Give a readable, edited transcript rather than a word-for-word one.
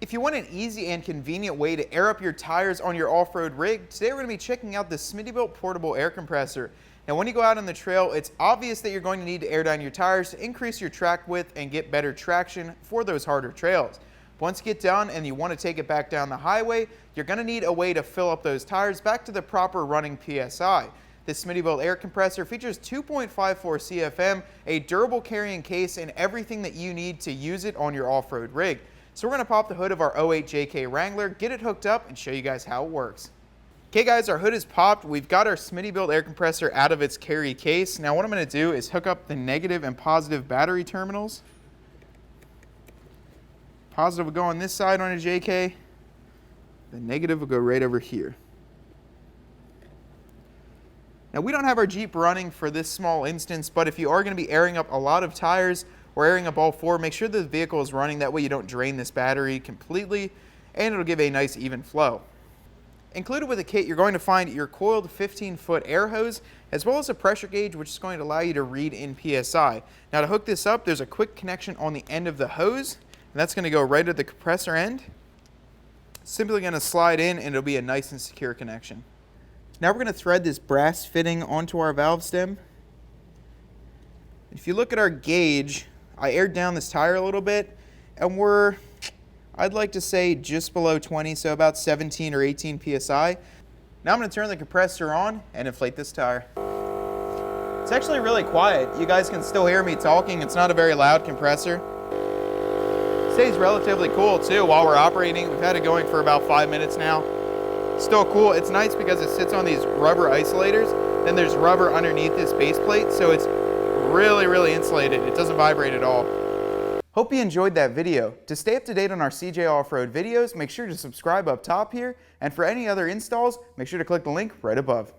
If you want an easy and convenient way to air up your tires on your off-road rig, today we're going to be checking out the Smittybilt portable air compressor. Now when you go out on the trail, it's obvious that you're going to need to air down your tires to increase your track width and get better traction for those harder trails. Once you get done and you want to take it back down the highway, you're going to need a way to fill up those tires back to the proper running PSI. This Smittybilt air compressor features 2.54 CFM, a durable carrying case, and everything that you need to use it on your off-road rig. So we're going to pop the hood of our 08 JK Wrangler, get it hooked up, and show you guys how it works. Okay guys, our hood is popped. We've got our Smittybilt air compressor out of its carry case. Now what I'm going to do is hook up the negative and positive battery terminals. Positive will go on this side on a JK. The negative will go right over here. Now we don't have our Jeep running for this small instance, but if you are going to be airing up a lot of tires or airing up all four, make sure the vehicle is running. That way you don't drain this battery completely and it'll give a nice even flow. Included with the kit, you're going to find your coiled 15-foot air hose as well as a pressure gauge, which is going to allow you to read in PSI. Now to hook this up, there's a quick connection on the end of the hose, and that's going to go right at the compressor end. Simply going to slide in and it'll be a nice and secure connection. Now we're going to thread this brass fitting onto our valve stem. If you look at our gauge, I aired down this tire a little bit, and we're, I'd like to say, just below 20, so about 17 or 18 PSI. Now I'm going to turn the compressor on and inflate this tire. It's actually really quiet. You guys can still hear me talking. It's not a very loud compressor. It stays relatively cool too while we're operating. We've had it going for about 5 minutes now. Still cool. It's nice because it sits on these rubber isolators. Then there's rubber underneath this base plate, so it's really insulated. It doesn't vibrate at all. Hope you enjoyed that video. To stay up to date on our CJ Off-Road videos, make sure to subscribe up top here. And for any other installs, make sure to click the link right above.